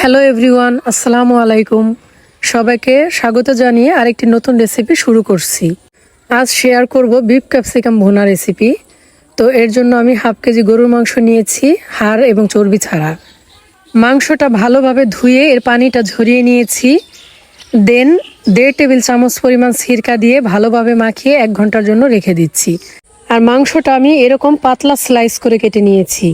Hello everyone, আসসালামু আলাইকুম। সবাইকে স্বাগত জানিয়ে আরেকটি নতুন রেসিপি শুরু করছি। আজ শেয়ার করব বিফ ক্যাপসিকাম ভুনা রেসিপি। তো এর জন্য আমি হাফ কেজি গরুর মাংস নিয়েছি, হাড় এবং চর্বি ছাড়া। মাংসটা ভালোভাবে ধুয়ে এর পানিটা ঝরিয়ে নিয়েছি। দেন 1.5 টেবিল চামচ পরিমাণ সিরকা দিয়ে ভালোভাবে মাখিয়ে 1 ঘন্টার জন্য রেখে দিচ্ছি। আর মাংসটা আমি এরকম পাতলা স্লাইস করে কেটে নিয়েছি।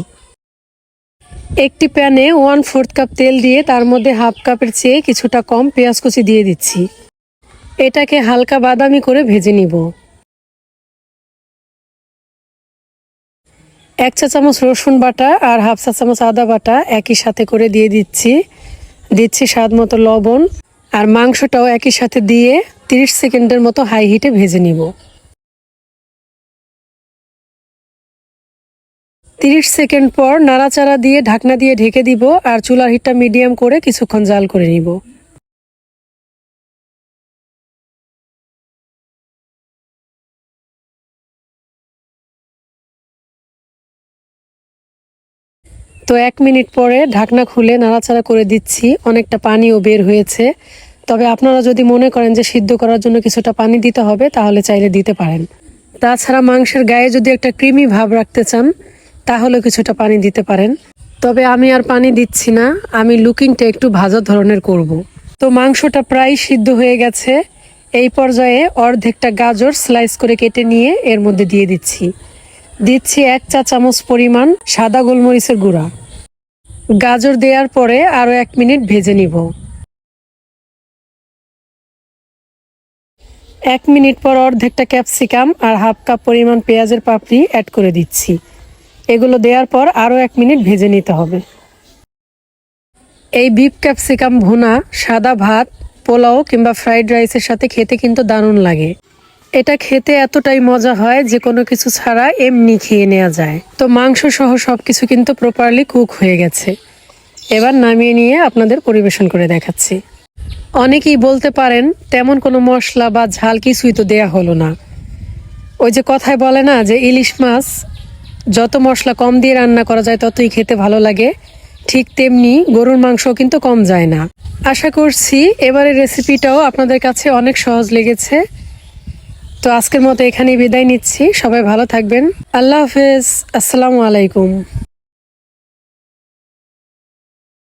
একটি প্যানে 1/4 কাপ তেল দিয়ে তার মধ্যে হাফ কাপের চেয়ে কিছুটা কম পেঁয়াজ কুচি দিয়ে দিচ্ছি। এটাকে হালকা বাদামি করে ভেজে নিব। 1 চা চামচ রসুন বাটা আর হাফ চা চামচ আদা বাটা একই সাথে করে দিয়ে দিচ্ছি স্বাদ মতো লবণ। আর মাংসটাও একই সাথে দিয়ে 30 সেকেন্ডের মতো হাই হিটে ভেজে নিব। 30 সেকেন্ড পর নাড়াচাড়া দিয়ে ঢাকনা দিয়ে ঢেকে দিব আর চুলার হিটটা মিডিয়াম করে কিছুক্ষণ জাল করে নিব। তো 1 মিনিট পরে ঢাকনা খুলে নাড়াচাড়া করে দিচ্ছি। অনেকটা পানিও বের হয়েছে। তবে আপনারা যদি মনে করেন যে সিদ্ধ করার জন্য কিছুটা পানি দিতে হবে তাহলে চাইলে দিতে পারেন। তাছাড়া মাংসের গায়ে যদি একটা ক্রিমি ভাব রাখতে চান তাহলে কিছুটা পানি দিতে পারেন। তবে আমি আর পানি দিচ্ছি না, আমি লুকিংটা একটু ভাজা ধরনের করব। তো মাংসটা প্রায় সিদ্ধ হয়ে গেছে। এই পর্যায়ে অর্ধেকটা গাজর স্লাইস করে কেটে নিয়ে এর মধ্যে দিয়ে দিচ্ছি 1 চা চামচ পরিমাণ সাদা গোলমরিচের গুঁড়া। গাজর দেওয়ার পরে আরও 1 মিনিট ভেজে নিব। 1 মিনিট পর অর্ধেকটা ক্যাপসিকাম আর হাফ কাপ পরিমাণ পেঁয়াজের পাপড়ি অ্যাড করে দিচ্ছি। এগুলো দেওয়ার পর আরও 1 মিনিট ভেজে নিতে হবে। এই বিফ ক্যাপসিকাম ভুনা সাদা ভাত, পোলাও কিংবা ফ্রাইড রাইসের সাথে খেতে কিন্তু দারুণ লাগে। এটা খেতে এতটাই মজা হয় যে কোনো কিছু ছাড়া এমনি খেয়ে নেওয়া যায়। তো মাংস সহ সবকিছু কিন্তু প্রপারলি কুক হয়ে গেছে। এবার নামিয়ে নিয়ে আপনাদের পরিবেশন করে দেখাচ্ছি। অনেকেই বলতে পারেন তেমন কোনো মশলা বা ঝাল কিছুই তো দেয়া হলো না। ওই যে কথায় বলে না যে ইলিশ মাছ যত মশলা কম দিয়ে রান্না করা যায় ততই খেতে ভালো লাগে, ঠিক তেমনি গরুর মাংস কিন্তু কম যায় না। আশা করছি এবারের রেসিপিটাও আপনাদের কাছে অনেক সহজ লেগেছে। তো আজকের মতো এখানেই বিদায় নিচ্ছি। সবাই ভালো থাকবেন। আল্লাহ হাফেজ। আসসালামু আলাইকুম।